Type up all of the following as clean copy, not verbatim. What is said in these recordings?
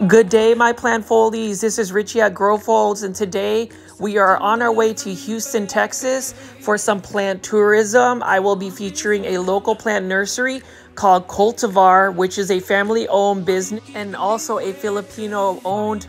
Good day, my plant foldies. This is Richie at Grow Folds, and today we are on our way to Houston, Texas for some plant tourism. I will be featuring a local plant nursery called Cultivar, which is a family-owned business and also a Filipino-owned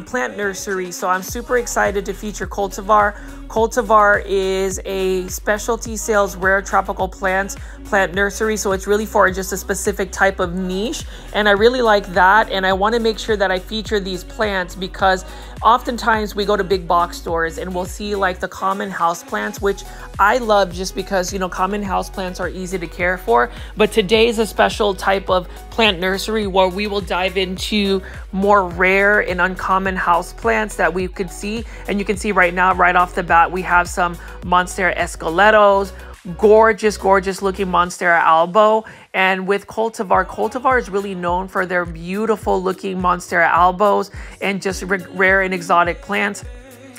plant nursery. So I'm super excited to feature Cultivar. Cultivar is a specialty sales rare tropical plants plant nursery, so it's really for just a specific type of niche, and I really like that. And I want to make sure that I feature these plants because oftentimes we go to big box stores and we'll see like the common house plants, which I love just because, you know, common house plants are easy to care for. But today is a special type of plant nursery where we will dive into more rare and uncommon house plants that we could see. And you can see right now, right off the bat, we have some Monstera esqueletos, gorgeous looking Monstera albo. And with Cultivar is really known for their beautiful looking Monstera albos and just rare and exotic plants.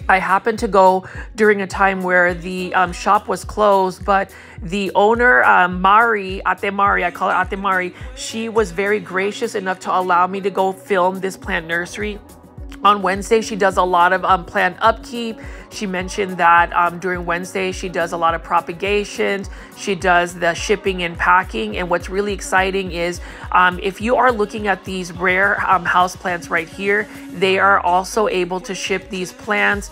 I happened to go during a time where the shop was closed, but the owner, Mari, Ate Mari, I call her Ate Mari, she was very gracious enough to allow me to go film this plant nursery. On Wednesday, she does a lot of plant upkeep. She mentioned that during Wednesday, she does a lot of propagations. She does the shipping and packing. And what's really exciting is if you are looking at these rare house plants right here, they are also able to ship these plants.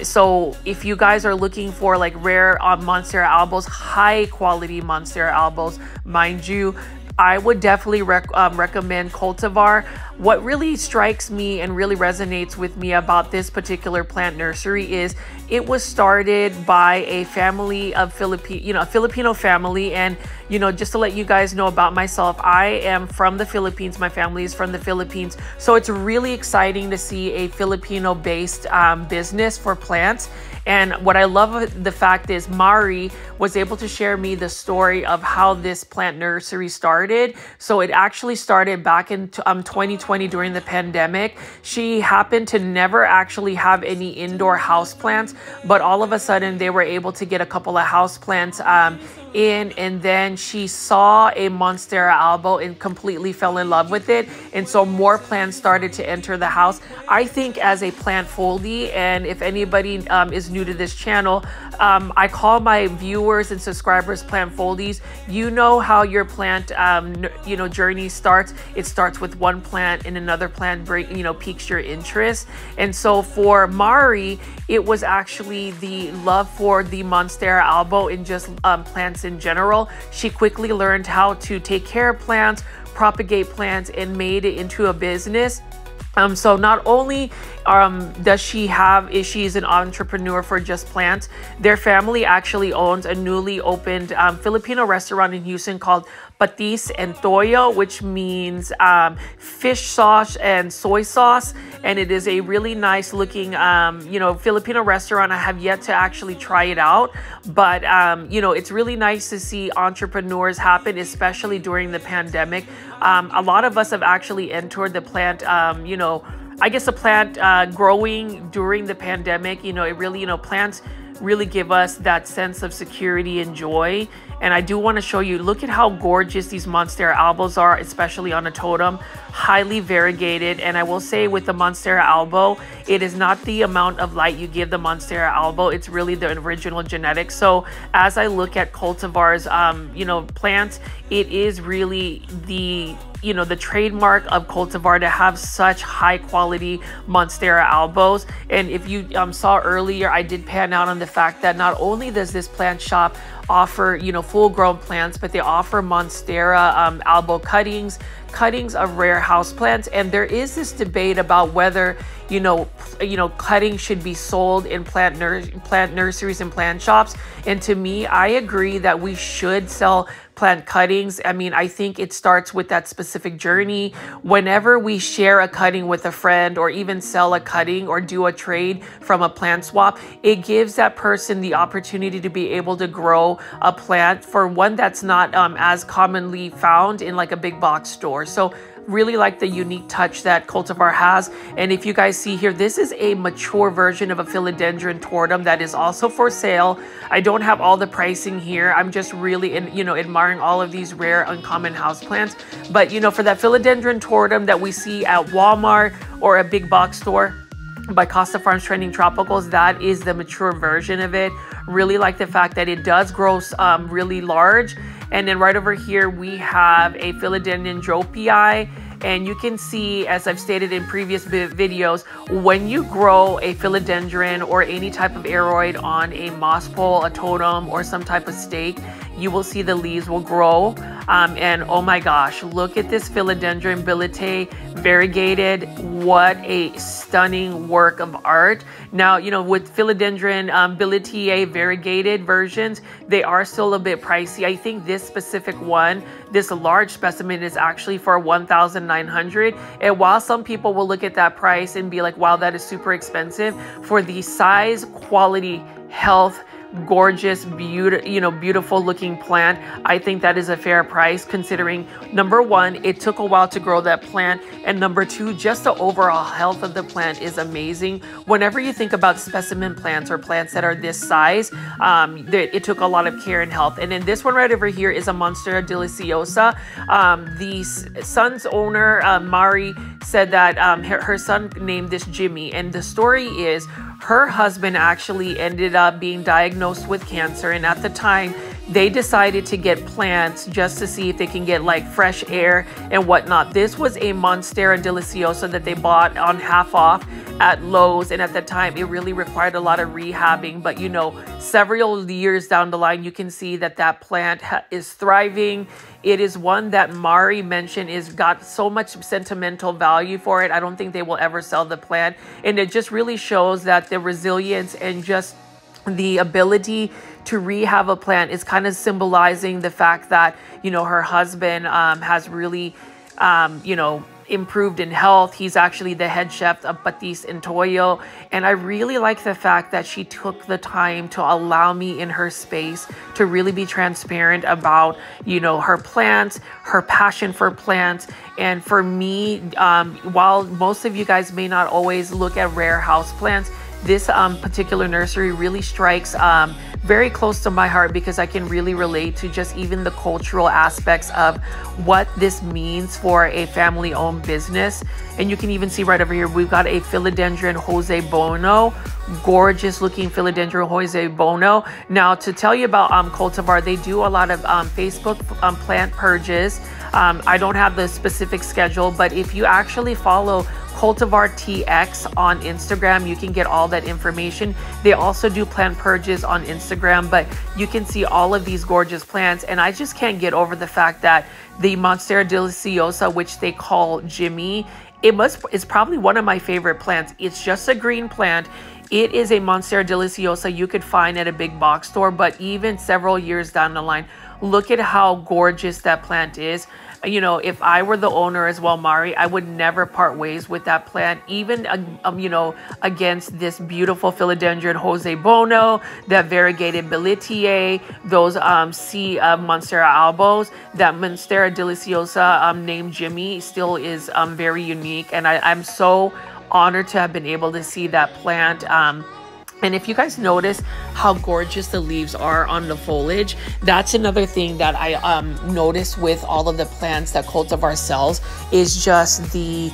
So if you guys are looking for like rare Monstera albos, high quality Monstera albos, mind you, I would definitely recommend Cultivar. What really strikes me and really resonates with me about this particular plant nursery is it was started by a family of a Filipino family. And, you know, just to let you guys know about myself, I am from the Philippines. My family is from the Philippines. So it's really exciting to see a Filipino-based business for plants. And what I love the fact is Mari was able to share me the story of how this plant nursery started. So it actually started back in 2020 during the pandemic. She happened to never actually have any indoor house plants, but all of a sudden they were able to get a couple of house plants and then she saw a Monstera albo and completely fell in love with it. And so more plants started to enter the house. I think as a plant foldie, and if anybody is new to this channel, I call my viewers and subscribers plant foldies. You know how your plant journey starts. It starts with one plant and another plant piques your interest. And so for Mari, it was actually the love for the Monstera albo and just plants in general. She quickly learned how to take care of plants, propagate plants, and made it into a business. So not only she's an entrepreneur for just plants, their family actually owns a newly opened Filipino restaurant in Houston called Patis and Toyo, which means fish sauce and soy sauce. And it is a really nice looking, Filipino restaurant. I have yet to actually try it out, but, it's really nice to see entrepreneurs happen, especially during the pandemic. A lot of us have actually entered the plant, the plant growing during the pandemic. It really, plants really give us that sense of security and joy. And I do want to show you, look at how gorgeous these Monstera albos are, especially on a totem, highly variegated. And I will say with the Monstera albo, it is not the amount of light you give the Monstera albo, it's really the original genetics. So as I look at Cultivar's, plants, it is really the trademark of Cultivar to have such high quality Monstera albos. And if you saw earlier, I did pan out on the fact that not only does this plant shop offer full grown plants, but they offer Monstera albo cuttings of rare house plants. And there is this debate about whether cutting should be sold in plant nurseries and plant shops. And to me, I agree that we should sell plant cuttings. I mean, I think it starts with that specific journey. Whenever we share a cutting with a friend or even sell a cutting or do a trade from a plant swap, it gives that person the opportunity to be able to grow a plant for one that's not as commonly found in like a big box store. So Really like the unique touch that Cultivar has. And if you guys see here, this is a mature version of a Philodendron tortum that is also for sale. I don't have all the pricing here. I'm just really, admiring all of these rare uncommon houseplants. But, for that Philodendron tortum that we see at Walmart or a big box store by Costa Farms Trending Tropicals, that is the mature version of it. Really like the fact that it does grow really large. And then right over here, we have a Philodendron dropii. And you can see, as I've stated in previous videos, when you grow a philodendron or any type of aroid on a moss pole, a totem, or some type of stake, you will see the leaves will grow. And oh my gosh, look at this Philodendron billietiae variegated. What a stunning work of art. Now, with Philodendron billietiae variegated versions, they are still a bit pricey. I think this specific one, this large specimen, is actually for $1,900. And while some people will look at that price and be like, wow, that is super expensive, for the size, quality, health, gorgeous, beautiful looking plant, I think that is a fair price, considering number one, it took a while to grow that plant, and number two, just the overall health of the plant is amazing. Whenever you think about specimen plants or plants that are this size, it took a lot of care and health. And then this one right over here is a Monstera deliciosa. The son's owner, Mari, said that her son named this Jimmy, and the story is her husband actually ended up being diagnosed with cancer, and at the time they decided to get plants just to see if they can get like fresh air and whatnot. This was a Monstera deliciosa that they bought on half off at Lowe's, and at the time it really required a lot of rehabbing, but several years down the line, you can see that that plant is thriving. It is one that Mari mentioned is got so much sentimental value for it. I don't think they will ever sell the plant, and it just really shows that the resilience and just the ability to rehab a plant is kind of symbolizing the fact that her husband has really improved in health. He's actually the head chef of Patis en Toyo, and I really like the fact that she took the time to allow me in her space to really be transparent about her plants, her passion for plants. And for me, while most of you guys may not always look at rare house plants, this particular nursery really strikes very close to my heart, because I can really relate to just even the cultural aspects of what this means for a family-owned business. And you can even see right over here, we've got a Philodendron Jose Bono, gorgeous looking Philodendron Jose Bono. Now, to tell you about Cultivar, they do a lot of Facebook plant purges. I don't have the specific schedule, but if you actually follow Cultivar TX on Instagram, you can get all that information. They also do plant purges on Instagram, but you can see all of these gorgeous plants. And I just can't get over the fact that the Monstera deliciosa, which they call Jimmy, it's probably one of my favorite plants. It's just a green plant. It is a Monstera deliciosa you could find at a big box store, but even several years down the line, look at how gorgeous that plant is. If I were the owner as well, Mari, I would never part ways with that plant, even, against this beautiful Philodendron Jose Bono, that variegated billietiae, those Monstera albos. That Monstera deliciosa named Jimmy still is very unique, and I'm so honored to have been able to see that plant. And if you guys notice how gorgeous the leaves are on the foliage, that's another thing that I noticed with all of the plants that Cultivar sells, is just the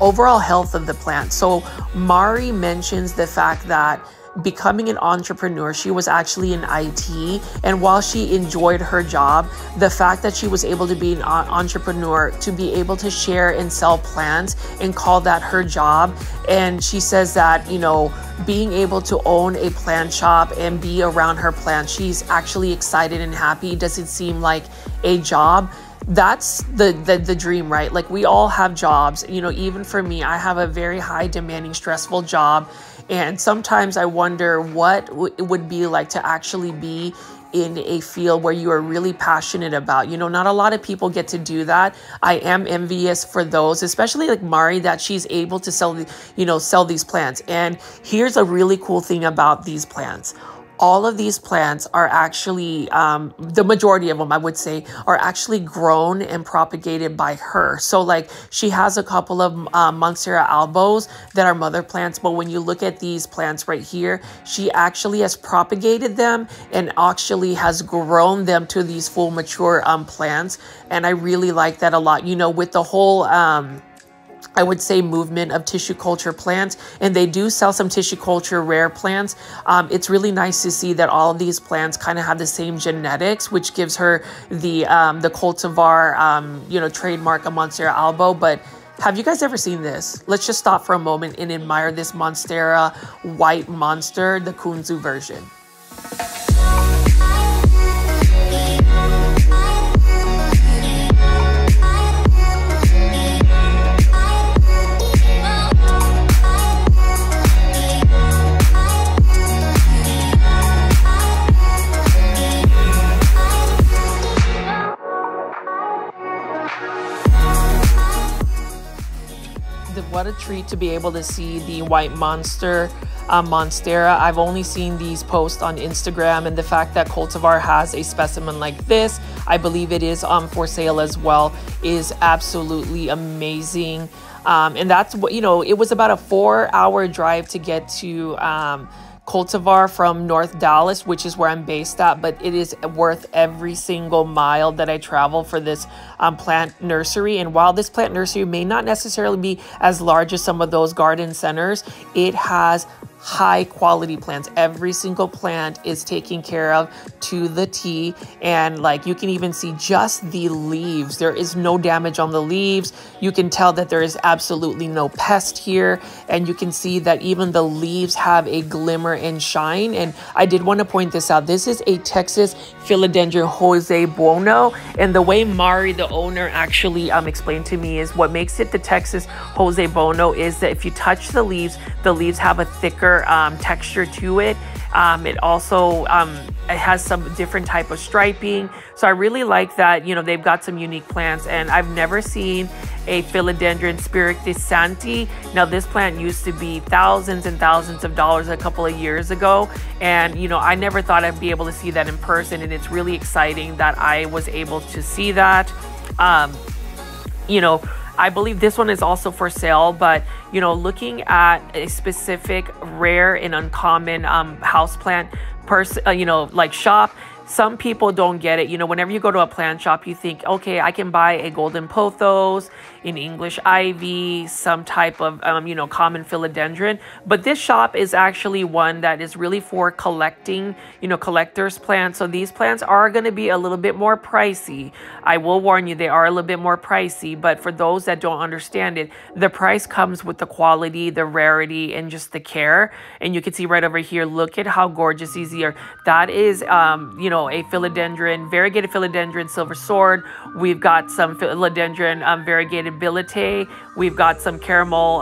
overall health of the plant. So Mari mentions the fact that becoming an entrepreneur, she was actually in IT, and while she enjoyed her job, the fact that she was able to be an entrepreneur, to be able to share and sell plants and call that her job. And she says that being able to own a plant shop and be around her plants, she's actually excited and happy. It doesn't seem like a job. That's the dream, right? Like, we all have jobs. Even for me, I have a very high demanding, stressful job. And sometimes I wonder what it would be like to actually be in a field where you are really passionate about. Not a lot of people get to do that. I am envious for those, especially like Mari, that she's able to sell these plants. And here's a really cool thing about these plants. all of these plants are actually, the majority of them, I would say, are actually grown and propagated by her. So like she has a couple of Monstera albos that are mother plants, but when you look at these plants right here, she actually has propagated them and actually has grown them to these full mature plants. And I really like that a lot, you know, with the whole I would say movement of tissue culture plants, and they do sell some tissue culture rare plants. It's really nice to see that all of these plants kind of have the same genetics, which gives her the cultivar, you know, trademark of Monstera albo. But have you guys ever seen this? Let's just stop for a moment and admire this Monstera white monster, the Kunzu version. What a treat to be able to see the white monster Monstera. I've only seen these posts on Instagram, and the fact that Cultivar has a specimen like this, I believe it is for sale as well, is absolutely amazing. And that's what, you know, it was about a 4-hour drive to get to Cultivar from North Dallas, which is where I'm based at, but it is worth every single mile that I travel for this plant nursery. And while this plant nursery may not necessarily be as large as some of those garden centers, it has high quality plants. Every single plant is taken care of to the T, and like you can even see just the leaves. There is no damage on the leaves. You can tell that there is absolutely no pest here, and you can see that even the leaves have a glimmer and shine. And I did want to point this out. This is a Texas Philodendron Jose Buono, and the way Mari, the owner, actually explained to me is what makes it the Texas Jose Buono is that if you touch the leaves have a thicker texture to it. It also it has some different type of striping. So I really like that, you know, they've got some unique plants, and I've never seen a Philodendron Spiritissanti. Now this plant used to be thousands and thousands of dollars a couple of years ago, and you know, I never thought I'd be able to see that in person, and it's really exciting that I was able to see that. You know, I believe this one is also for sale, but you know, looking at a specific rare and uncommon houseplant you know, like shop, some people don't get it. You know, whenever you go to a plant shop, you think, okay, I can buy a golden pothos, an English ivy, some type of, you know, common philodendron. But this shop is actually one that is really for collecting, you know, collectors plants. So these plants are going to be a little bit more pricey. I will warn you, they are a little bit more pricey. But for those that don't understand it, the price comes with the quality, the rarity, and just the care. And you can see right over here, look at how gorgeous these are. That is, you know, a philodendron, variegated philodendron silver sword. We've got some philodendron variegated billet. We've got some caramel,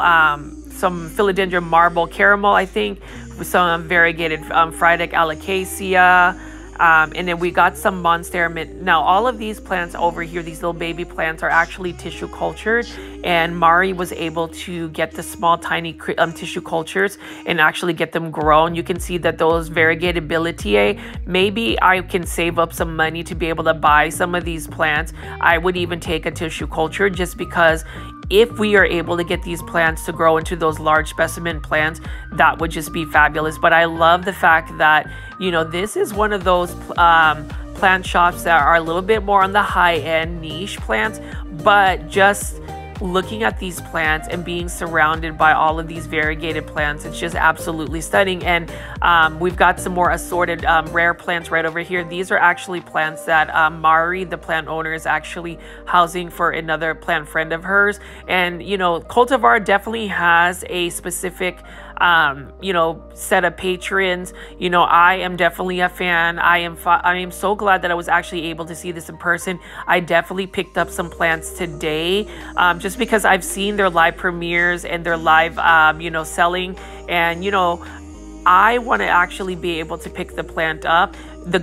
some philodendron marble caramel, I think, with some variegated Frydek alocasia. And then we got some Monstera mint. Now, all of these plants over here, these little baby plants, are actually tissue cultured. And Mari was able to get the small, tiny tissue cultures and actually get them grown. You can see that those variegated billetiae, maybe I can save up some money to be able to buy some of these plants. I would even take a tissue culture just because if we are able to get these plants to grow into those large specimen plants, that would just be fabulous. But I love the fact that, you know, this is one of those plant shops that are a little bit more on the high-end niche plants, but just looking at these plants and being surrounded by all of these variegated plants, it's just absolutely stunning. And we've got some more assorted rare plants right over here. These are actually plants that Mari, the plant owner, is actually housing for another plant friend of hers. And you know, Cultivar definitely has a specific you know, set of patrons. You know, I am definitely a fan. I am so glad that I was actually able to see this in person. I definitely picked up some plants today, just because I've seen their live premieres and their live, you know, selling. And, you know, I want to actually be able to pick the plant up. The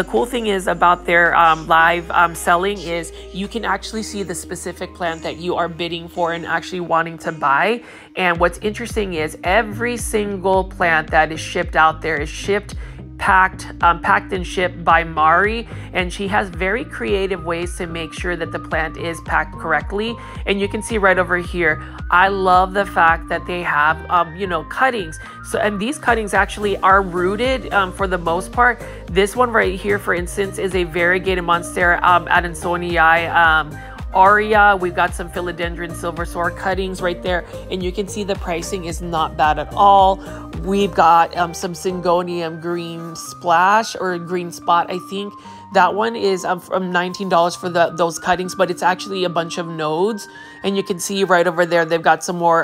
cool thing is about their live selling is you can actually see the specific plant that you are bidding for and actually wanting to buy. And what's interesting is every single plant that is shipped out there is shipped packed and shipped by Mari, and she has very creative ways to make sure that the plant is packed correctly. And you can see right over here, I love the fact that they have you know, cuttings. So, and these cuttings actually are rooted for the most part. This one right here, for instance, is a variegated Monstera adansonii Aria. We've got some philodendron silver sword cuttings right there, and you can see the pricing is not bad at all. We've got some Syngonium green splash or green spot, I think. That one is from $19 for those cuttings, but it's actually a bunch of nodes. And you can see right over there, they've got some more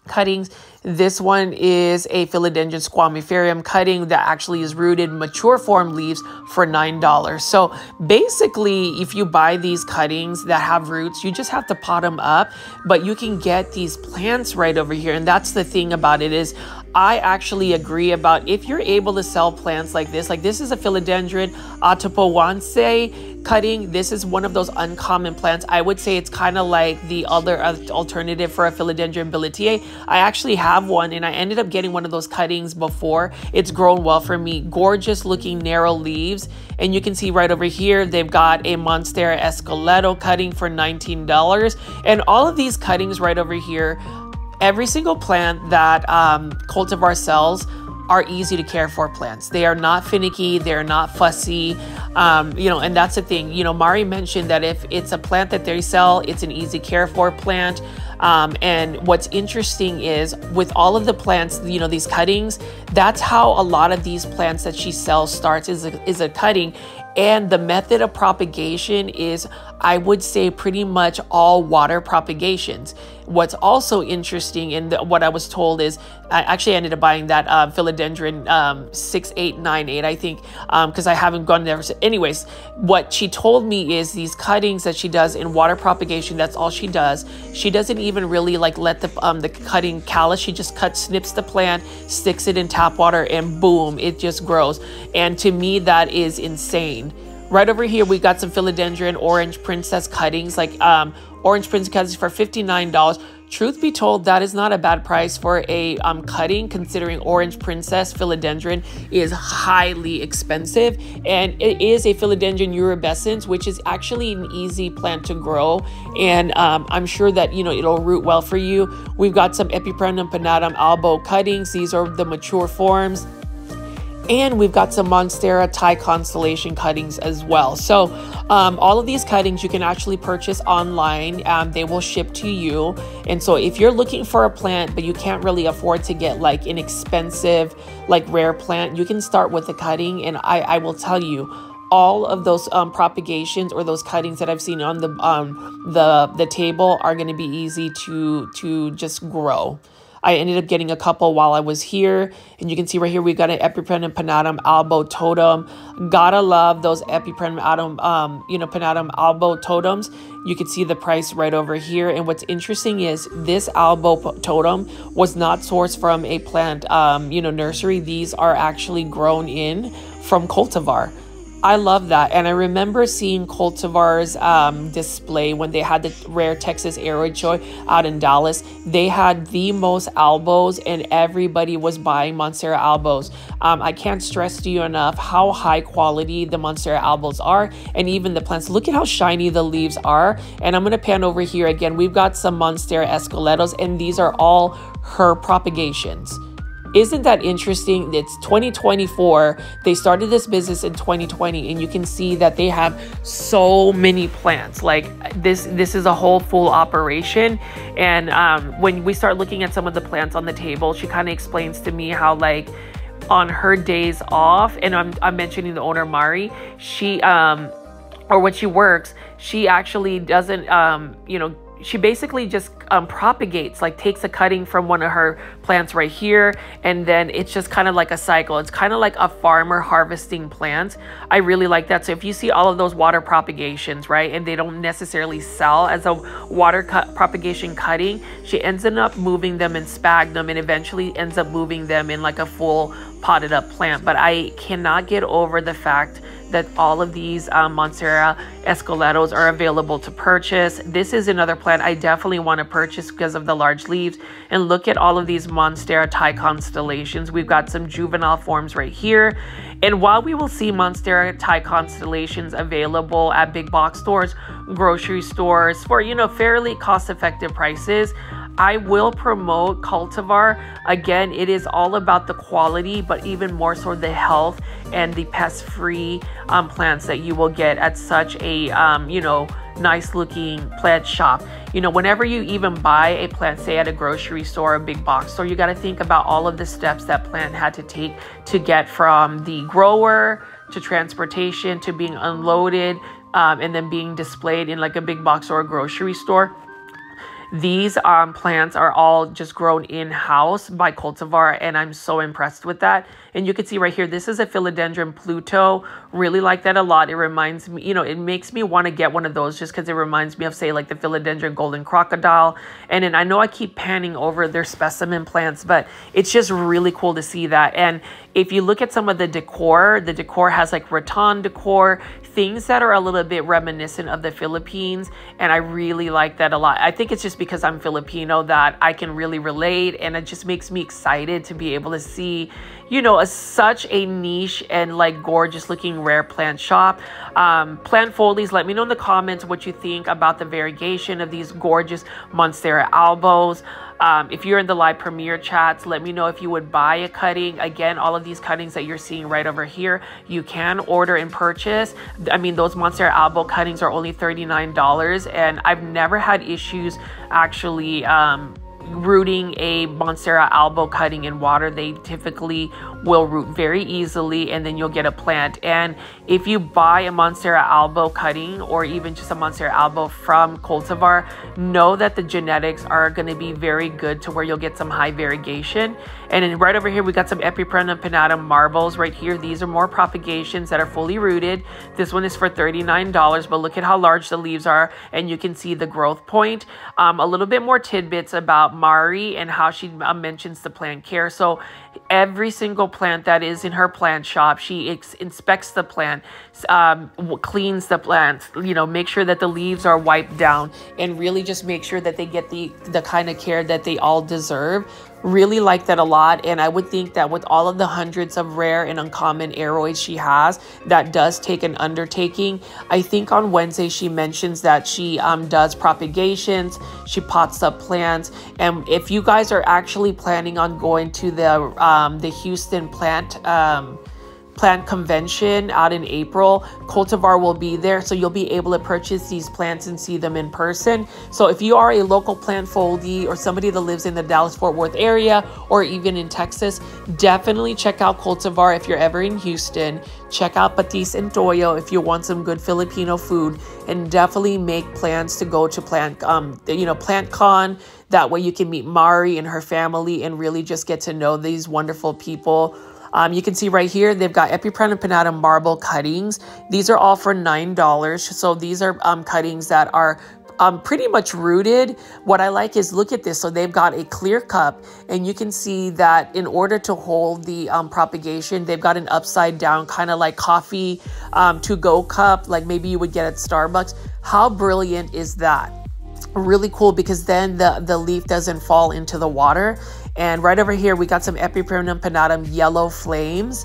cuttings. This one is a philodendron squamiferium cutting that actually is rooted mature form leaves for $9. So basically, if you buy these cuttings that have roots, you just have to pot them up, but you can get these plants right over here. And that's the thing about it is, I actually agree about if you're able to sell plants like this is a philodendron Atopowanse cutting. This is one of those uncommon plants. I would say it's kind of like the other alternative for a philodendron billetier. I actually have one, and I ended up getting one of those cuttings before. It's grown well for me. Gorgeous looking narrow leaves. And you can see right over here, they've got a Monstera Esqueleto cutting for $19. And all of these cuttings right over here, every single plant that Cultivar sells are easy to care for plants. They are not finicky, they're not fussy, you know, and that's the thing. You know, Mari mentioned that if it's a plant that they sell, it's an easy care for plant. And what's interesting is with all of the plants, you know, these cuttings, that's how a lot of these plants that she sells starts is a cutting. And the method of propagation is, I would say, pretty much all water propagations. What's also interesting, and what I was told is, I actually ended up buying that philodendron 6898, I think, because I haven't gone there. Anyways, what she told me is these cuttings that she does in water propagation, that's all she does. She doesn't even really like let the cutting callus. She just snips the plant, sticks it in tap water, and boom, it just grows. And to me, that is insane. Right over here, we got some philodendron orange princess cuttings, like orange princess cuttings for $59. Truth be told, that is not a bad price for a cutting, considering orange princess philodendron is highly expensive, and it is a philodendron urubescens, which is actually an easy plant to grow, and I'm sure that, you know, it'll root well for you. We've got some Epipremnum pinnatum albo cuttings. These are the mature forms. And we've got some Monstera Thai constellation cuttings as well. So all of these cuttings you can actually purchase online. They will ship to you. And so if you're looking for a plant, but you can't really afford to get like an expensive, like rare plant, you can start with the cutting. And I will tell you, all of those propagations or those cuttings that I've seen on the table are going to be easy to just grow. I ended up getting a couple while I was here. And you can see right here, we got an Epipremnum pinnatum albo totem. Gotta love those Epipremnum pinnatum albo totems. You can see the price right over here. And what's interesting is this albo totem was not sourced from a plant, nursery. These are actually grown in from Cultivar. I love that. And I remember seeing Cultivar's display when they had the rare Texas Aeroid Show out in Dallas. They had the most albos, and everybody was buying Monstera albos. I can't stress to you enough how high quality the Monstera albos are, and even the plants. Look at how shiny the leaves are. And I'm going to pan over here again. We've got some Monstera Esqueletos, and these are all her propagations. Isn't that interesting? It's 2024. They started this business in 2020, and you can see that they have so many plants. Like this is a whole full operation. And when we start looking at some of the plants on the table, she kind of explains to me how, like, on her days off, and I'm mentioning the owner Mari, she or when she works, she actually doesn't she basically just propagates, like takes a cutting from one of her plants right here, and then it's just kind of like a cycle. It's kind of like a farmer harvesting plants. I really like that. So if you see all of those water propagations, right, and they don't necessarily sell as a water propagation cutting, she ends up moving them in sphagnum and eventually ends up moving them in like a full potted up plant. But I cannot get over the fact that all of these Monstera esqueletos are available to purchase. This is another plant I definitely want to purchase because of the large leaves. And look at all of these Monstera Thai constellations. We've got some juvenile forms right here. And while we will see Monstera Thai constellations available at big box stores, grocery stores for, you know, fairly cost-effective prices, I will promote cultivar. Again, it is all about the quality, but even more so the health and the pest-free plants that you will get at such a, you know, nice looking plant shop. You know, whenever you even buy a plant, say at a grocery store, a big box store, you got to think about all of the steps that plant had to take to get from the grower to transportation to being unloaded and then being displayed in like a big box or a grocery store. These plants are all just grown in-house by cultivar, and I'm so impressed with that. And you can see right here, this is a Philodendron Pluto. Really like that a lot. It reminds me, you know, it makes me want to get one of those just because it reminds me of, say, like the Philodendron Golden Crocodile. And then I know I keep panning over their specimen plants, but it's just really cool to see that. And if you look at some of the decor has like rattan decor, things that are a little bit reminiscent of the Philippines. And I really like that a lot. I think it's just because I'm Filipino that I can really relate, and it just makes me excited to be able to see, you know, such a niche and like gorgeous looking rare plant shop. Plant Foldies, let me know in the comments what you think about the variegation of these gorgeous Monstera albos. If you're in the live premiere chats, let me know if you would buy a cutting. Again, all of these cuttings that you're seeing right over here, you can order and purchase. I mean, those Monstera albo cuttings are only $39, and I've never had issues actually rooting a Monstera albo cutting in water. They typically will root very easily, and then you'll get a plant. And if you buy a Monstera albo cutting or even just a Monstera albo from cultivar, know that the genetics are going to be very good to where you'll get some high variegation. And then right over here, we got some Epipremnum pinnatum marbles right here. These are more propagations that are fully rooted. This one is for $39, but look at how large the leaves are, and you can see the growth point. A little bit more tidbits about Mari and how she mentions the plant care. So every single plant that is in her plant shop, she inspects the plant, cleans the plant, you know, make sure that the leaves are wiped down, and really just make sure that they get the kind of care that they all deserve. Really like that a lot. And I would think that with all of the hundreds of rare and uncommon aroids she has, that does take an undertaking. I think on Wednesday she mentions that she does propagations, she pots up plants. And if you guys are actually planning on going to the Houston plant convention out in April, cultivar will be there, so you'll be able to purchase these plants and see them in person. So if you are a local plant foldie or somebody that lives in the Dallas-Fort Worth area or even in Texas, definitely check out cultivar. If you're ever in Houston, check out Patis and Toyo if you want some good Filipino food, and definitely make plans to go to PlantCon. That way you can meet Mari and her family and really just get to know these wonderful people. You can see right here, they've got Epipremnum pinnatum marble cuttings. These are all for $9. So these are cuttings that are pretty much rooted. What I like is, look at this. So they've got a clear cup, and you can see that in order to hold the propagation, they've got an upside down kind of like coffee to-go cup, like maybe you would get at Starbucks. How brilliant is that? Really cool, because then the leaf doesn't fall into the water. And right over here, we got some Epipremnum pinnatum yellow flames.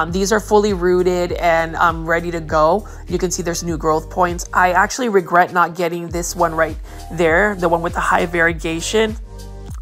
These are fully rooted and ready to go. You can see there's new growth points. I actually regret not getting this one right there, the one with the high variegation.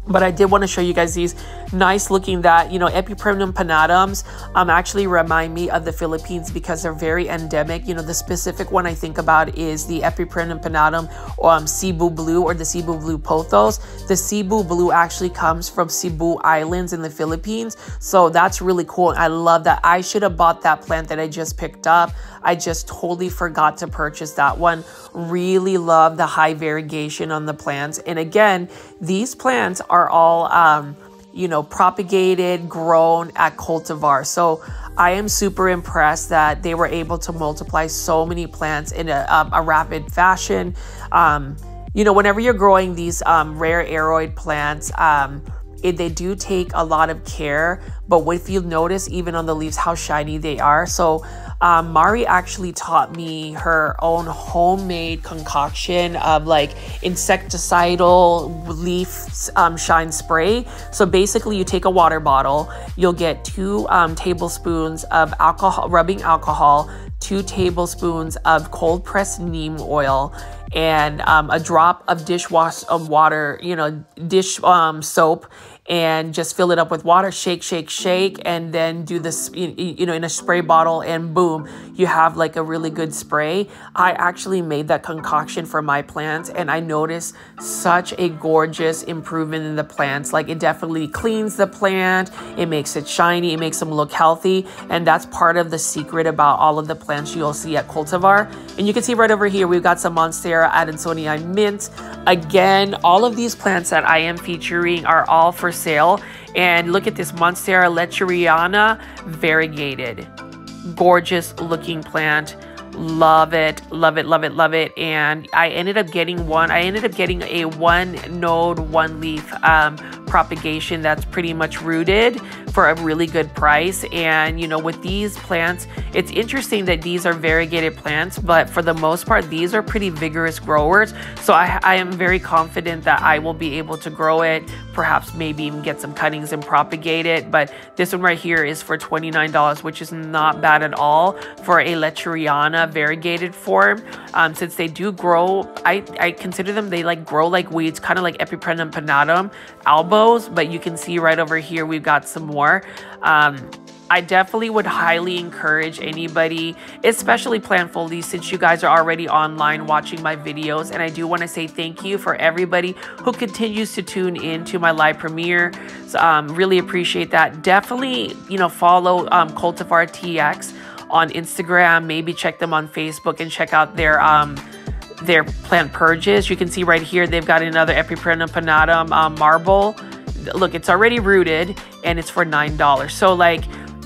But I did want to show you guys these nice looking that, you know, Epipremnum pinnatums actually remind me of the Philippines because they're very endemic. You know, the specific one I think about is the Epipremnum pinnatum Cebu Blue, or the Cebu Blue Pothos. The Cebu Blue actually comes from Cebu Islands in the Philippines. So that's really cool. I love that. I should have bought that plant that I just picked up. I just totally forgot to purchase that one. Really love the high variegation on the plants. And again, these plants are all, you know, propagated, grown at cultivar. So I am super impressed that they were able to multiply so many plants in a rapid fashion. You know, whenever you're growing these rare aroid plants, they do take a lot of care, but if you notice even on the leaves how shiny they are. So Mari actually taught me her own homemade concoction of like insecticidal leaf shine spray. So basically you take a water bottle, you'll get 2 tablespoons of alcohol, rubbing alcohol, 2 tablespoons of cold pressed neem oil, and a drop of dishwash water, dish soap, and just fill it up with water, shake, shake, shake, and then do this, in a spray bottle, and boom, you have like a really good spray. I actually made that concoction for my plants, and I noticed such a gorgeous improvement in the plants. Like, it definitely cleans the plant, it makes it shiny, it makes them look healthy, and that's part of the secret about all of the plants you'll see at Cultivar. And you can see right over here, we've got some Monstera adansonii mint. Again, all of these plants that I am featuring are all for sale. And look at this Monstera ledgeriana variegated. Gorgeous looking plant. Love it, love it, love it, love it. And I ended up getting a 1 node, 1 leaf propagation that's pretty much rooted for a really good price. And with these plants, it's interesting that these are variegated plants, but for the most part, these are pretty vigorous growers. So I am very confident that I will be able to grow it, perhaps maybe even get some cuttings and propagate it. But this one right here is for $29, which is not bad at all for a ledgeriana variegated form. Since they do grow, I consider them, they grow like weeds, kind of like Epipremnum pinnatum albos, but you can see right over here we've got some more. I definitely would highly encourage anybody, especially plant foldies, since you guys are already online watching my videos. And I do want to say thank you for everybody who continues to tune in to my live premiere. So, really appreciate that. Definitely, follow Cultivar TX on Instagram. Maybe check them on Facebook and check out their plant purges. You can see right here they've got another Epipremnum pinnatum marble. Look, it's already rooted and it's for $9. So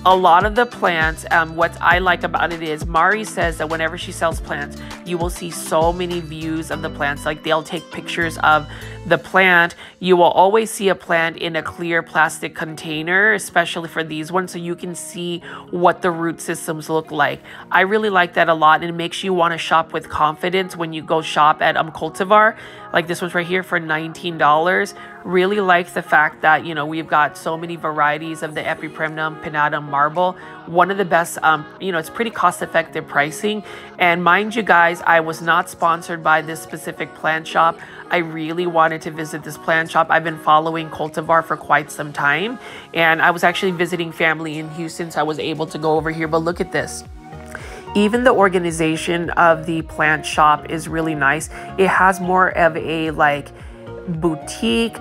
a lot of the plants, what I like about it is Mari says that whenever she sells plants, you will see so many views of the plants. Like, they'll take pictures of the plant. You will always see a plant in a clear plastic container, especially for these ones, so you can see what the root systems look like. I really like that a lot, and it makes you want to shop with confidence when you go shop at Cultivar. Like this one's right here for $19. Really like the fact that, we've got so many varieties of the Epipremnum pinnatum marble. One of the best, it's pretty cost-effective pricing. And mind you guys, I was not sponsored by this specific plant shop. I really wanted to visit this plant shop. I've been following Cultivar for quite some time, and I was actually visiting family in Houston, so I was able to go over here. But look at this. Even the organization of the plant shop is really nice. It has more of a boutique,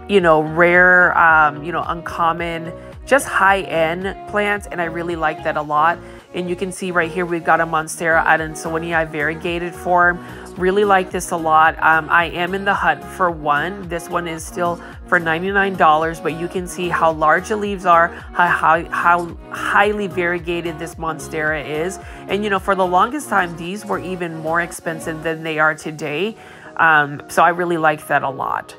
rare, uncommon, just high-end plants, and I really like that a lot. And you can see right here we've got a Monstera adansonii variegated form. Really like this a lot. I am in the hunt for one. This one is still for $99, but you can see how large the leaves are, how highly variegated this Monstera is. And for the longest time, these were even more expensive than they are today. So I really like that a lot.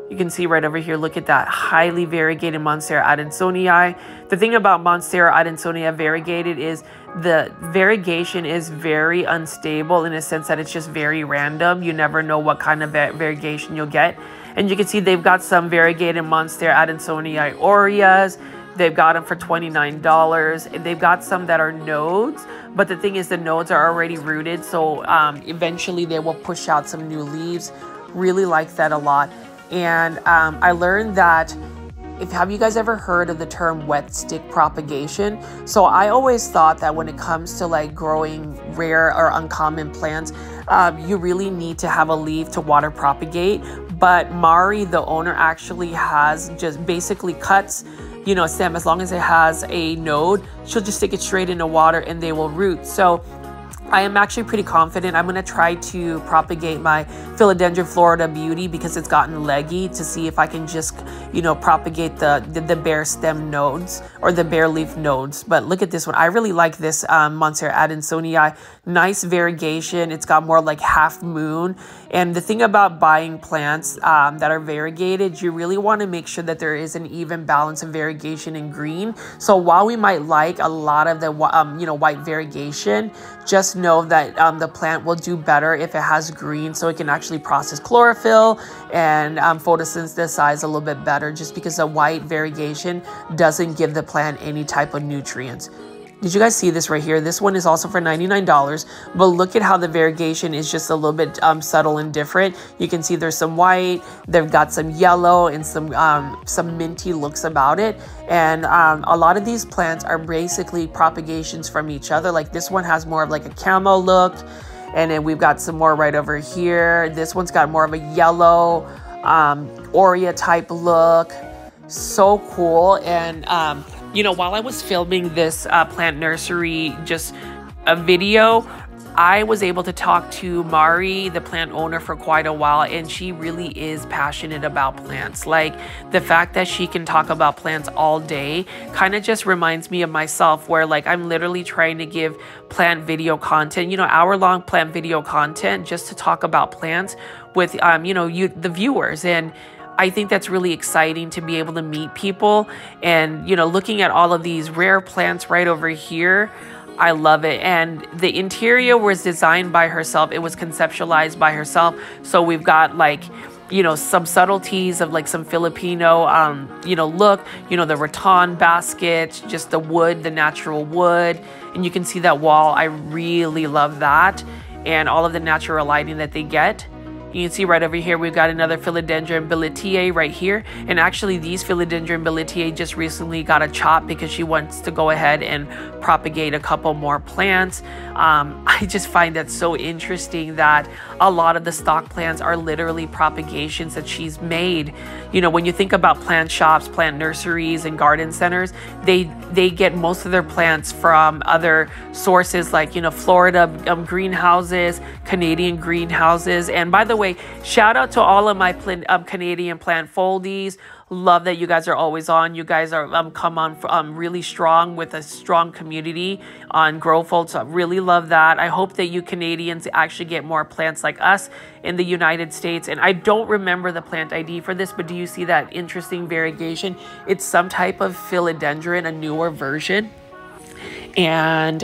You can see right over here, look at that highly variegated Monstera adansonii. The thing about Monstera adansonii variegated is the variegation is very unstable, in a sense that it's just very random. You never know what kind of variegation you'll get. And you can see they've got some variegated Monstera adansonii aureas. They've got them for $29. And they've got some that are nodes, but the thing is the nodes are already rooted, so eventually they will push out some new leaves. Really like that a lot. And I learned that, have you guys ever heard of the term wet stick propagation? So I always thought that when it comes to growing rare or uncommon plants, you really need to have a leaf to water propagate. But Mari, the owner, actually has just basically cuts, a stem. As long as it has a node, she'll just stick it straight into water and they will root. So I am actually pretty confident I'm going to try to propagate my Philodendron Florida Beauty because it's gotten leggy, to see if I can just, you know, propagate the bare stem nodes or the bare leaf nodes. But look at this one. I really like this Monstera Adansonii. Nice variegation. It's got more like half moon. And the thing about buying plants that are variegated, you really want to make sure that there is an even balance of variegation in green. So while we might like a lot of the you know, white variegation, just know that the plant will do better if it has green, so it can actually process chlorophyll and photosynthesize a little bit better, just because the white variegation doesn't give the plant any type of nutrients. Did you guys see this right here? This one is also for $99, but look at how the variegation is just a little bit subtle and different. You can see there's some white, they've got some yellow and some minty looks about it. And a lot of these plants are basically propagations from each other. Like this one has more of like a camo look, and then we've got some more right over here. This one's got more of a yellow Aurea type look. So cool. And you know, while I was filming this plant nursery, just a video, I was able to talk to Mari, the plant owner, for quite a while, and she really is passionate about plants. Like, the fact that she can talk about plants all day kind of just reminds me of myself, where like I'm literally trying to give plant video content, you know, hour-long plant video content, just to talk about plants with you know, the viewers. And I think that's really exciting to be able to meet people. And, you know, looking at all of these rare plants right over here, I love it. And the interior was designed by herself. It was conceptualized by herself. So we've got like, you know, some subtleties of like some Filipino, you know, look, you know, the rattan basket, just the wood, the natural wood. And you can see that wall. I really love that. And all of the natural lighting that they get. You can see right over here, we've got another Philodendron Billetiae right here. And actually these Philodendron Billetiae just recently got a chop because she wants to go ahead and propagate a couple more plants. I just find that so interesting that a lot of the stock plants are literally propagations that she's made. You know, when you think about plant shops, plant nurseries, and garden centers, they get most of their plants from other sources, like, you know, Florida greenhouses, Canadian greenhouses. And by the way, shout out to all of my Canadian plant foldies. Love that you guys are always on. You guys are come on really strong with a strong community on GrowFold. So I really love that. I hope that you Canadians actually get more plants like us in the United States. And I don't remember the plant ID for this, but do you see that interesting variegation? It's some type of philodendron, a newer version. And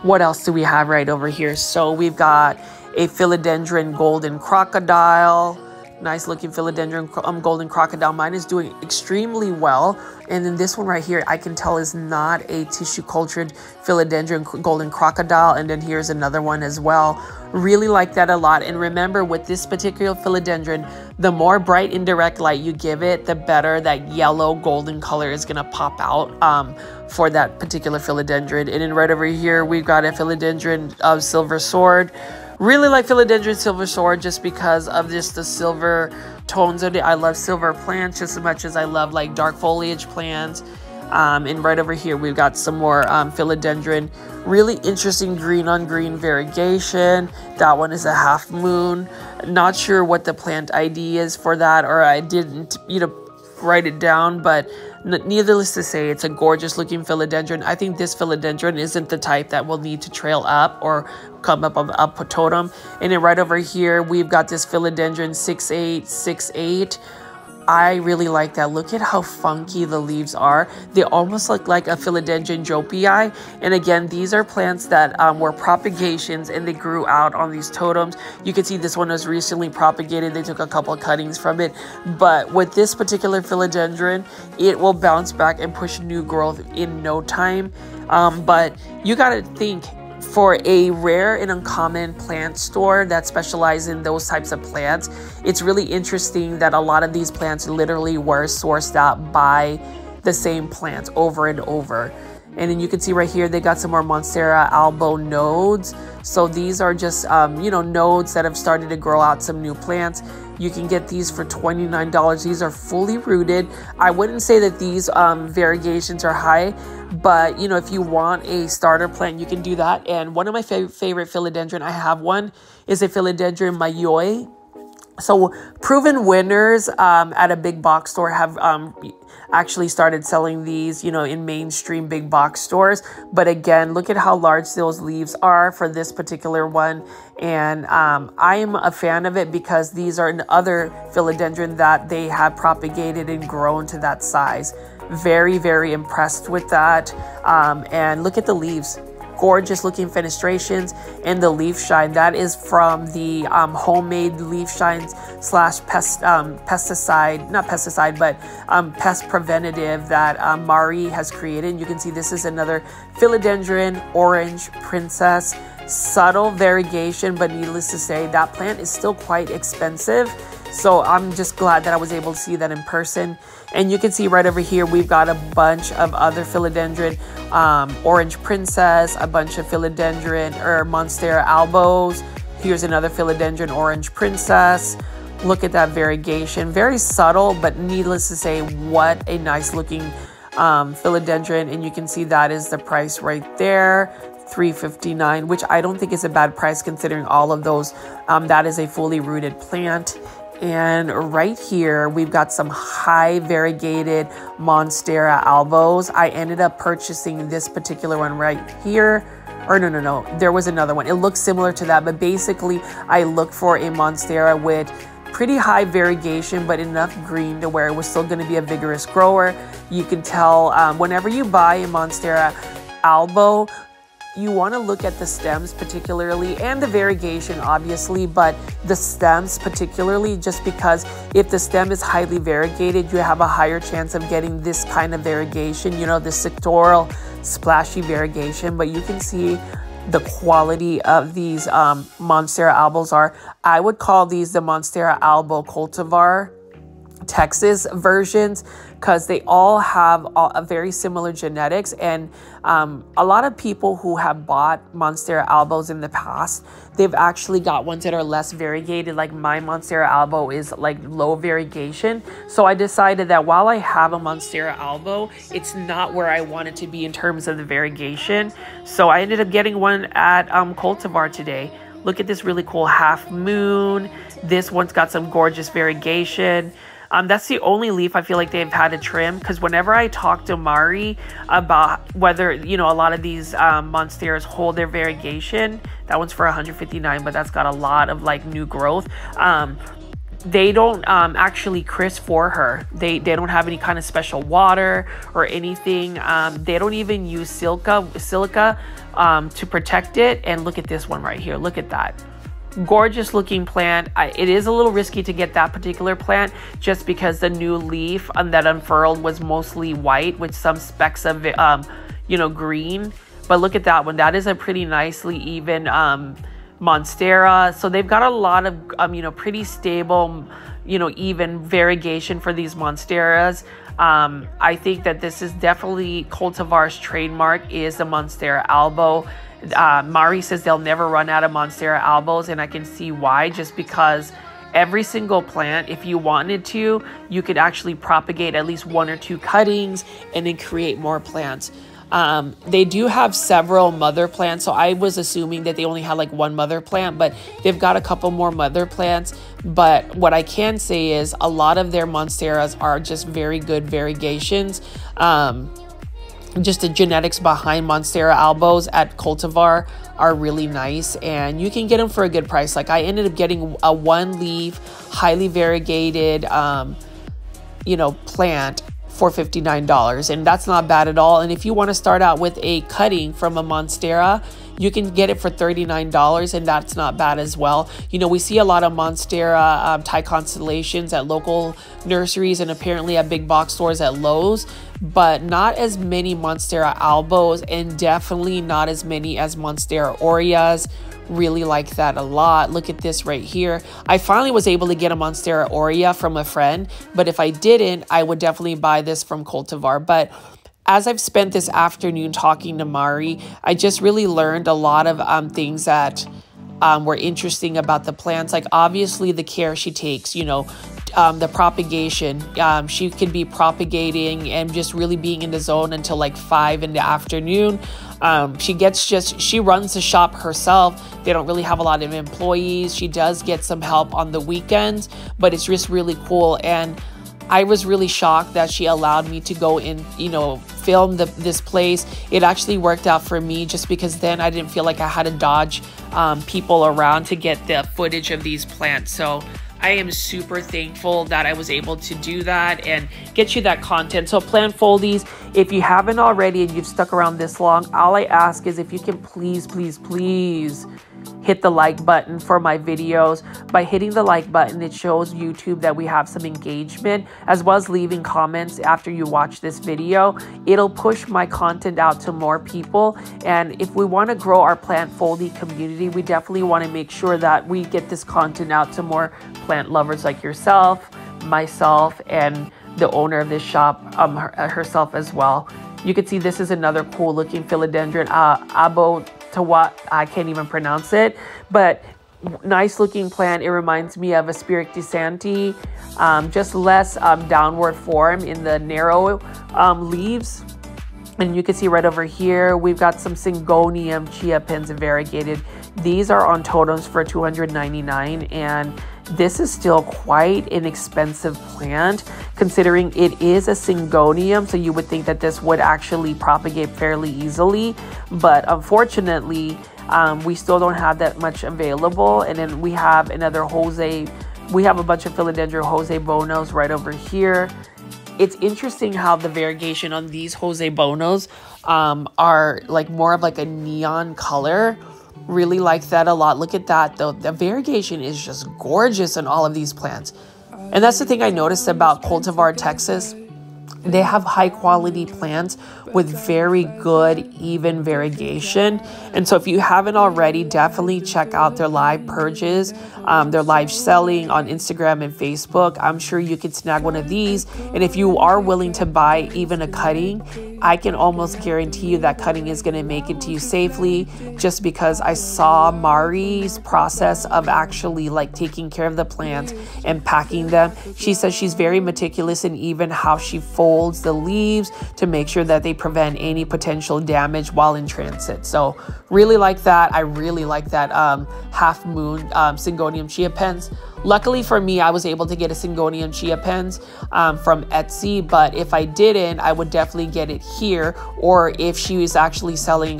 what else do we have right over here? So we've got a Philodendron Golden Crocodile. Nice looking Philodendron Golden Crocodile. Mine is doing extremely well. And then this one right here, I can tell is not a tissue cultured Philodendron Golden Crocodile. And then here's another one as well. Really like that a lot. And remember, with this particular Philodendron, the more bright indirect light you give it, the better that yellow golden color is gonna pop out for that particular Philodendron. And then right over here, we've got a Philodendron Silver Sword. Really like Philodendron Silver Sword just because of just the silver tones of it. I love silver plants just as much as I love like dark foliage plants. And right over here, we've got some more Philodendron. Really interesting green on green variegation. That one is a half moon. Not sure what the plant ID is for that, or I didn't, you know, write it down, but needless to say, it's a gorgeous looking Philodendron. I think this Philodendron isn't the type that will need to trail up or come up a totem. And then right over here, we've got this Philodendron 6868. I really like that. Look at how funky the leaves are. They almost look like a Philodendron Jopii. And again, these are plants that were propagations and they grew out on these totems. You can see this one was recently propagated. They took a couple of cuttings from it. But with this particular Philodendron, it will bounce back and push new growth in no time. But you got to think, for a rare and uncommon plant store that specializes in those types of plants, it's really interesting that a lot of these plants literally were sourced out by the same plants over and over. And then you can see right here, they got some more Monstera albo nodes. So these are just, you know, nodes that have started to grow out some new plants. You can get these for $29. These are fully rooted. I wouldn't say that these variegations are high, but you know, if you want a starter plant, you can do that. And one of my favorite philodendron, I have one, is a philodendron mayoi. So proven winners at a big box store have actually started selling these, you know, in mainstream big box stores. But again, look at how large those leaves are for this particular one. And I am a fan of it because these are other philodendron that they have propagated and grown to that size. Very, very impressed with that. And look at the leaves. Gorgeous looking fenestrations and the leaf shine. That is from the homemade leaf shines slash pesticide, not pesticide, but pest preventative that Mari has created. You can see this is another philodendron orange princess. Subtle variegation, but needless to say, that plant is still quite expensive. So I'm just glad that I was able to see that in person. And you can see right over here, we've got a bunch of other philodendron, orange princess, a bunch of philodendron or Monstera albos. Here's another philodendron orange princess. Look at that variegation. Very subtle, but needless to say, what a nice looking philodendron. And you can see that is the price right there. $3.59, which I don't think is a bad price considering all of those. That is a fully rooted plant. And right here, we've got some high variegated Monstera albos. I ended up purchasing this particular one right here. Or no, there was another one. It looks similar to that, but basically I looked for a Monstera with pretty high variegation, but enough green to where it was still going to be a vigorous grower. You can tell whenever you buy a Monstera albo, you want to look at the stems particularly and the variegation obviously, but the stems particularly, just because if the stem is highly variegated, you have a higher chance of getting this kind of variegation, you know, the sectoral splashy variegation. But you can see the quality of these Monstera albos are. I would call these the Monstera albo cultivar Texas versions because they all have a very similar genetics. And a lot of people who have bought Monstera albos in the past, they've actually got ones that are less variegated. Like my Monstera albo is like low variegation. So I decided that while I have a Monstera albo, it's not where I want it to be in terms of the variegation. So I ended up getting one at Cultivar today. Look at this really cool half moon. This one's got some gorgeous variegation. That's the only leaf I feel like they've had to trim, because whenever I talk to Mari about whether, you know, a lot of these Monsteras hold their variegation, that one's for $159, but that's got a lot of like new growth. They don't actually crisp for her. They don't have any kind of special water or anything. They don't even use silica to protect it. And look at this one right here. Look at that. Gorgeous looking plant. It is a little risky to get that particular plant just because the new leaf that unfurled was mostly white with some specks of you know, green. But look at that one. That is a pretty nicely even Monstera. So they've got a lot of you know, pretty stable, you know, even variegation for these Monsteras. I think that this is definitely Cultivar's trademark is the Monstera albo. Mari says they'll never run out of Monstera albos, and I can see why, just because every single plant, if you wanted to, you could actually propagate at least 1 or 2 cuttings and then create more plants. They do have several mother plants, so I was assuming that they only had like 1 mother plant, but they've got a couple more mother plants. But what I can say is a lot of their Monsteras are just very good variegations. Just the genetics behind Monstera albos at Cultivar are really nice, and you can get them for a good price. Like I ended up getting a 1 leaf, highly variegated, you know, plant for $59, and that's not bad at all. And if you want to start out with a cutting from a Monstera, you can get it for $39, and that's not bad as well. You know, we see a lot of Monstera Thai constellations at local nurseries and apparently at big box stores at Lowe's, but not as many Monstera albos, and definitely not as many as Monstera aureas. Really like that a lot. Look at this right here. I finally was able to get a Monstera aurea from a friend, but if I didn't, I would definitely buy this from Cultivar. But as I've spent this afternoon talking to Mari, I just really learned a lot of things that were interesting about the plants. Like obviously the care she takes, you know, the propagation. She could be propagating and just really being in the zone until like 5 in the afternoon. She runs the shop herself. They don't really have a lot of employees. She does get some help on the weekends, but it's just really cool. And I was really shocked that she allowed me to go in, you know, film this place. It actually worked out for me just because then I didn't feel like I had to dodge people around to get the footage of these plants. So I am super thankful that I was able to do that and get you that content. So Plant Foldies, if you haven't already and you've stuck around this long, all I ask is if you can please, please, please hit the like button for my videos. By hitting the like button, it shows YouTube that we have some engagement, as well as leaving comments after you watch this video. It'll push my content out to more people. And if we want to grow our Plant Foldie community, we definitely want to make sure that we get this content out to more plant lovers like yourself, myself, and the owner of this shop herself as well. You can see this is another cool looking philodendron, Abotawat. I can't even pronounce it, but nice looking plant. It reminds me of a Spiritisante, just less downward form in the narrow leaves. And you can see right over here, we've got some Syngonium chia pens variegated. These are on totems for $299, and this is still quite an expensive plant considering it is a Syngonium, so you would think that this would actually propagate fairly easily, but unfortunately we still don't have that much available. And then we have another we have a bunch of Philodendron Jose Bonos right over here. It's interesting how the variegation on these Jose Bonos are like more of like a neon color. Really like that a lot. Look at that though. The variegation is just gorgeous in all of these plants. And that's the thing I noticed about Cultivar Texas. They have high quality plants with very good even variegation. And so if you haven't already, definitely check out their live purges, their live selling on Instagram and Facebook. I'm sure you could snag one of these. And if you are willing to buy even a cutting, I can almost guarantee you that cutting is going to make it to you safely, just because I saw Mari's process of actually like taking care of the plants and packing them. She says she's very meticulous in even how she folds the leaves to make sure that they prevent any potential damage while in transit. So really like that. I really like that Half Moon Syngonium chia pens. Luckily for me, I was able to get a Syngonium chia pens from Etsy, but if I didn't, I would definitely get it here. Or if she was actually selling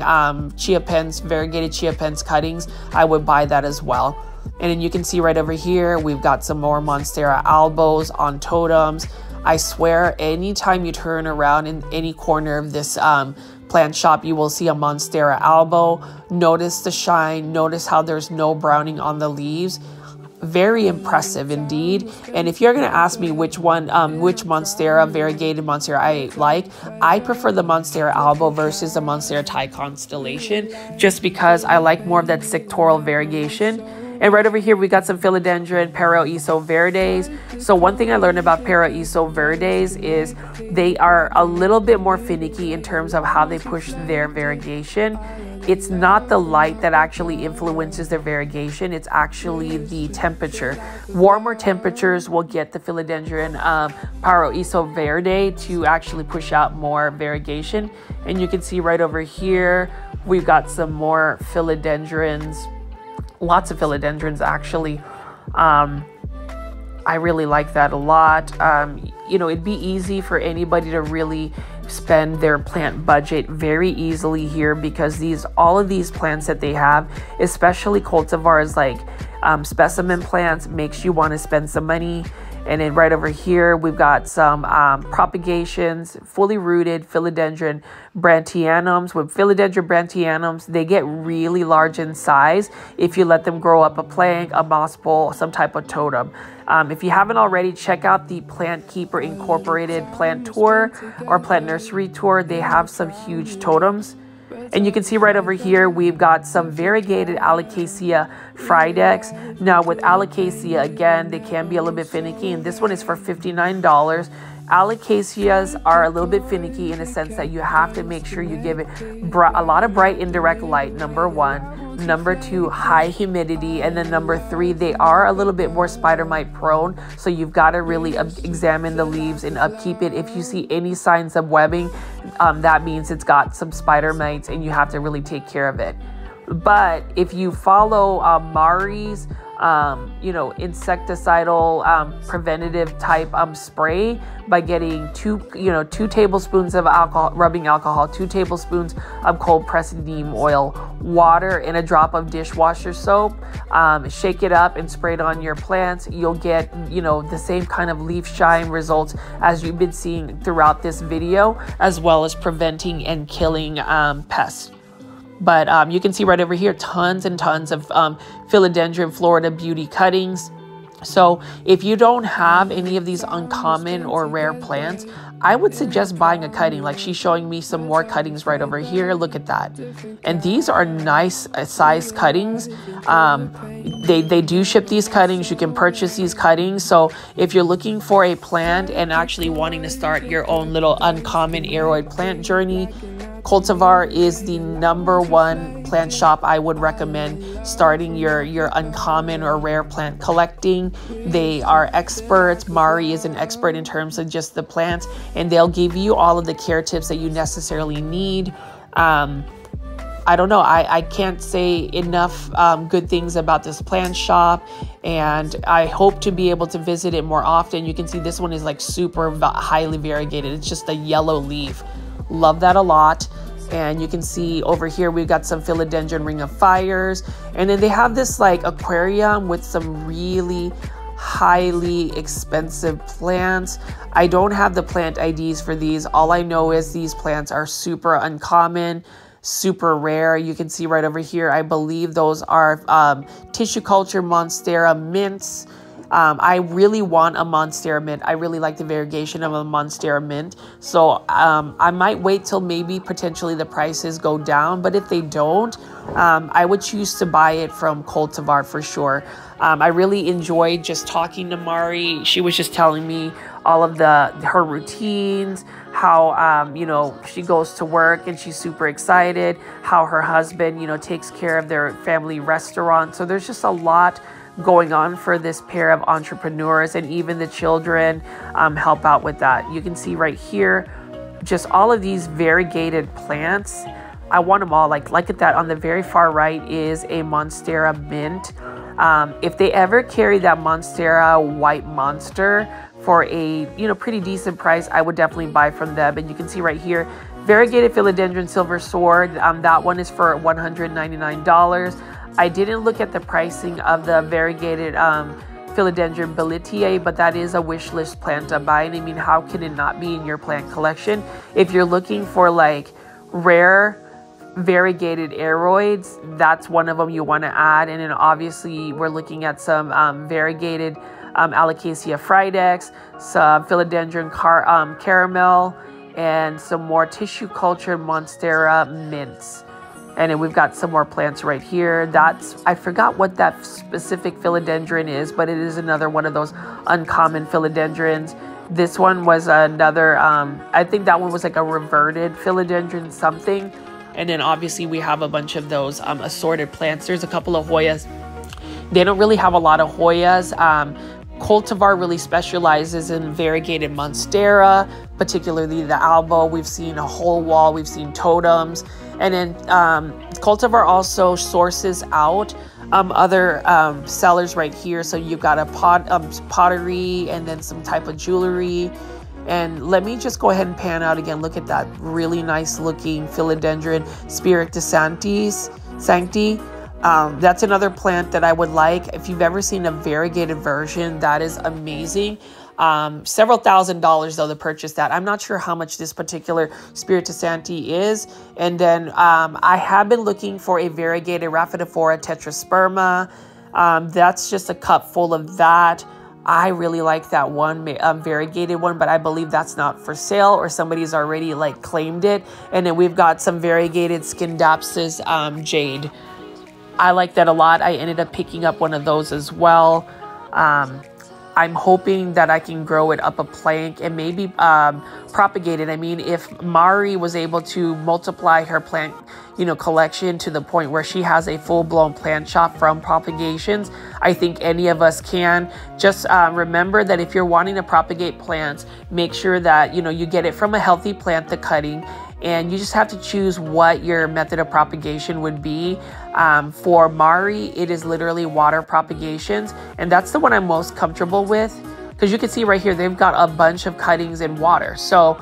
chia pens, variegated chia pens cuttings, I would buy that as well. And then you can see right over here, we've got some more Monstera albos on totems. I swear, anytime you turn around in any corner of this plant shop, you will see a Monstera albo. Notice the shine, notice how there's no browning on the leaves. Very impressive indeed. And if you're going to ask me which one, which Monstera, variegated Monstera I like, I prefer the Monstera albo versus the Monstera Thai Constellation, just because I like more of that sectoral variegation. And right over here, we got some Philodendron Paraíso Verdes. So one thing I learned about Paraíso Verdes is they are a little bit more finicky in terms of how they push their variegation. It's not the light that actually influences their variegation. It's actually the temperature. Warmer temperatures will get the Philodendron Paraíso Verde to actually push out more variegation. And you can see right over here, we've got some more philodendrons. Lots of philodendrons actually. I really like that a lot. You know, it'd be easy for anybody to really spend their plant budget very easily here, because all of these plants that they have, especially cultivars like specimen plants, makes you want to spend some money. And then right over here, we've got some propagations, fully rooted Philodendron Brantianums. With Philodendron Brantianums, they get really large in size if you let them grow up a plank, a moss bowl, some type of totem. If you haven't already, check out the Plant Keeper Incorporated plant tour or plant nursery tour. They have some huge totems. And you can see right over here, we've got some variegated Alocasia Fridex. Now with Alocasia, again, they can be a little bit finicky, and this one is for $59. Alocasias are a little bit finicky in a sense that you have to make sure you give it a lot of bright indirect light, number one. number 2, high humidity, and then number 3, they are a little bit more spider mite prone, so you've got to really examine the leaves and upkeep it. If you see any signs of webbing, that means it's got some spider mites and you have to really take care of it. But if you follow Mari's insecticidal preventative type spray by getting 2 tablespoons of rubbing alcohol, 2 tablespoons of cold pressed neem oil, water, and a drop of dishwasher soap, shake it up and spray it on your plants, you'll get the same kind of leaf shine results as you've been seeing throughout this video, as well as preventing and killing pests. But you can see right over here, tons and tons of Philodendron Florida Beauty cuttings. So if you don't have any of these uncommon or rare plants, I would suggest buying a cutting. Like she's showing me some more cuttings right over here. Look at that. And these are nice size cuttings. They do ship these cuttings. You can purchase these cuttings. So if you're looking for a plant and actually wanting to start your own little uncommon aroid plant journey, Cultivar is the #1 plant shop I would recommend starting your uncommon or rare plant collecting. They are experts. Mari is an expert in terms of just the plants, and they'll give you all of the care tips that you necessarily need. I don't know. I can't say enough good things about this plant shop, and I hope to be able to visit it more often. You can see this one is like super highly variegated. It's just a yellow leaf. Love that a lot. And you can see over here we've got some Philodendron Ring of Fires, and then they have this like aquarium with some really highly expensive plants. I don't have the plant IDs for these. All I know is these plants are super uncommon, super rare. You can see right over here, I believe those are tissue culture Monstera mints. I really want a Monstera mint. I really like the variegation of a Monstera mint. So I might wait till maybe potentially the prices go down. But if they don't, I would choose to buy it from Cultivar for sure. I really enjoyed just talking to Mari. She was just telling me all of her routines, how she goes to work and she's super excited, how her husband takes care of their family restaurant. So there's just a lot going on for this pair of entrepreneurs, and even the children help out with that. You can see right here just all of these variegated plants. I want them all. Like at that on the very far right is a Monstera mint. If they ever carry that Monstera White Monster for a pretty decent price, I would definitely buy from them. And you can see right here, variegated Philodendron Silver Sword. That one is for $199. I didn't look at the pricing of the variegated Philodendron Belitiae, but that is a wish list plant to buy. And I mean, how can it not be in your plant collection? If you're looking for like rare variegated aroids, that's one of them you want to add. And then obviously we're looking at some variegated Alocasia Fridex, some Philodendron Caramel, and some more tissue cultured Monstera mints. And then we've got some more plants right here. I forgot what that specific philodendron is, but it is another one of those uncommon philodendrons. This one was another, I think that one was like a reverted philodendron something. And then obviously we have a bunch of those assorted plants. There's a couple of Hoyas. They don't really have a lot of Hoyas. Cultivar really specializes in variegated Monstera, particularly the Albo. We've seen a whole wall. We've seen totems. And then Cultivar also sources out other sellers right here. So you've got a pottery and then some type of jewelry. And let me just go ahead and pan out again. Look at that really nice looking Philodendron Spirit de Sancti. That's another plant that I would like. If you've ever seen a variegated version, that is amazing. Several $1,000s though to purchase that. I'm not sure how much this particular Spirit de Sancti is. And then I have been looking for a variegated Rhaphidophora tetrasperma. That's just a cup full of that. I really like that one variegated one, but I believe that's not for sale, or somebody's already like claimed it. And then we've got some variegated Scindapsus jade. I like that a lot. I ended up picking up one of those as well. I I'm hoping that I can grow it up a plank and maybe propagate it. I mean, if Mari was able to multiply her plant, collection to the point where she has a full-blown plant shop from propagations, I think any of us can. Just remember that if you're wanting to propagate plants, make sure that, you get it from a healthy plant, the cutting, and you just have to choose what your method of propagation would be. For Mari, it is literally water propagations, and that's the one I'm most comfortable with, because you can see right here, they've got a bunch of cuttings in water. So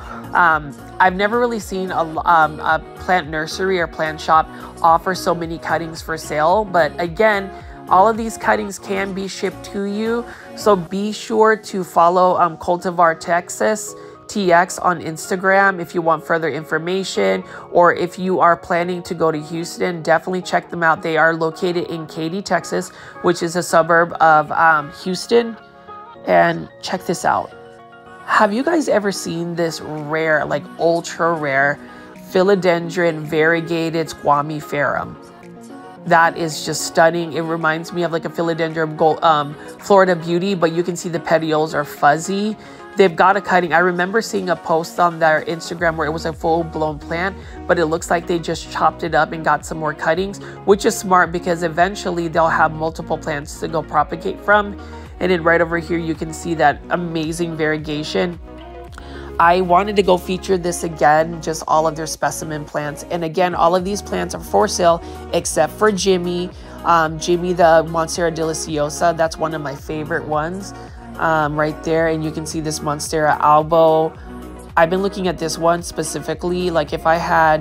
I've never really seen a plant nursery or plant shop offer so many cuttings for sale. But again, all of these cuttings can be shipped to you. So be sure to follow Cultivar Texas TX on Instagram if you want further information, or if you are planning to go to Houston, definitely check them out. They are located in Katy, Texas, which is a suburb of Houston. And check this out. Have you guys ever seen this rare, like ultra rare philodendron variegated squamiferum? That is just stunning. It reminds me of like a philodendron Florida Beauty, but you can see the petioles are fuzzy. They've got a cutting. I remember seeing a post on their Instagram where it was a full-blown plant, but it looks like they just chopped it up and got some more cuttings, which is smart because eventually they'll have multiple plants to go propagate from. And then right over here, you can see that amazing variegation. I wanted to go feature this again, just all of their specimen plants. And again, all of these plants are for sale except for Jimmy. Jimmy, the Monstera deliciosa, that's one of my favorite ones right there. And you can see this Monstera albo. I've been looking at this one specifically. Like if I had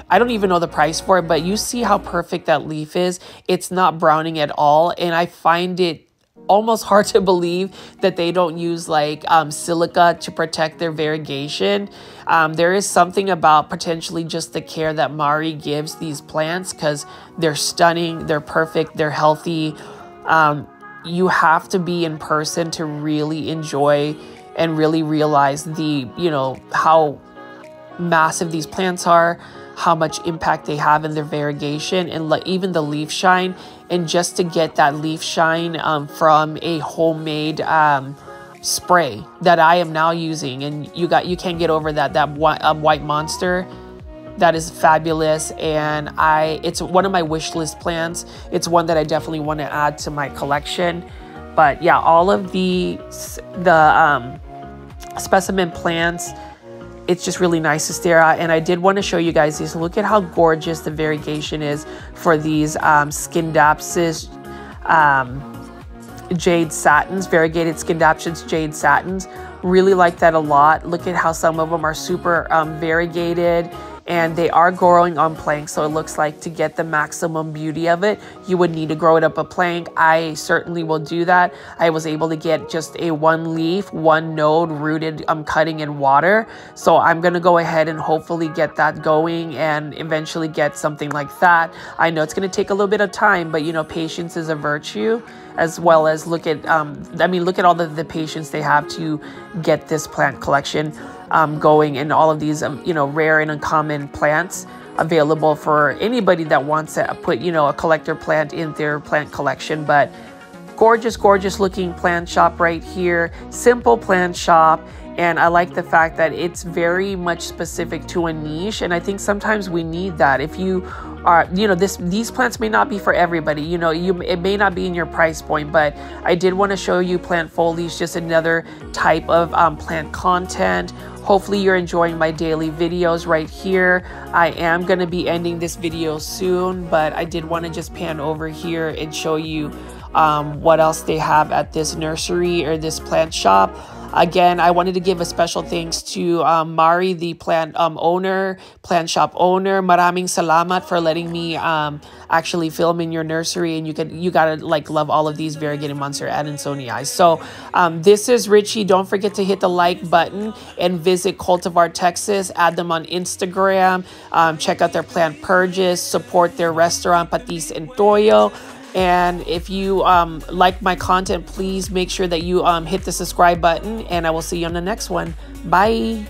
I don't even know the price for it, but you see how perfect that leaf is. It's not browning at all. And I find it almost hard to believe that they don't use like silica to protect their variegation. There is something about potentially just the care that Mari gives these plants, because they're stunning, they're perfect, they're healthy. You have to be in person to really enjoy and really realize how massive these plants are, how much impact they have in their variegation, and even the leaf shine. And just to get that leaf shine from a homemade spray that I am now using, and you can't get over that white monster. That is fabulous, and it's one of my wish list plants. It's one that I definitely want to add to my collection. But yeah, all of the specimen plants, it's just really nice to stare at. And I did want to show you guys this. Look at how gorgeous the variegation is for these Scindapsus jade satins, variegated Scindapsus jade satins. Really like that a lot. Look at how some of them are super variegated, and they are growing on planks. So it looks like to get the maximum beauty of it, you would need to grow it up a plank. I certainly will do that. I was able to get just a 1 leaf, 1 node rooted cutting in water. So I'm gonna go ahead and hopefully get that going and eventually get something like that. I know it's gonna take a little bit of time, but patience is a virtue, as well as look at all the patience they have to get this plant collection going, and all of these rare and uncommon plants available for anybody that wants to put a collector plant in their plant collection. But gorgeous looking plant shop right here, simple plant shop. And I like the fact that it's very much specific to a niche, and I think sometimes we need that. If you are, these plants may not be for everybody. It may not be in your price point, but I did want to show you plant foliage, just another type of plant content. Hopefully you're enjoying my daily videos right here. I am going to be ending this video soon, but I did want to just pan over here and show you what else they have at this nursery or this plant shop. Again, I wanted to give a special thanks to Mari, the plant shop owner. Maraming salamat for letting me actually film in your nursery, and you gotta love all of these variegated Monstera adansonii. So this is Richie. Don't forget to hit the like button and visit Cultivar Texas. Add them on Instagram. Check out their plant purges. Support their restaurant Patis and Toyo. And if you like my content, please make sure that you hit the subscribe button, and I will see you on the next one. Bye.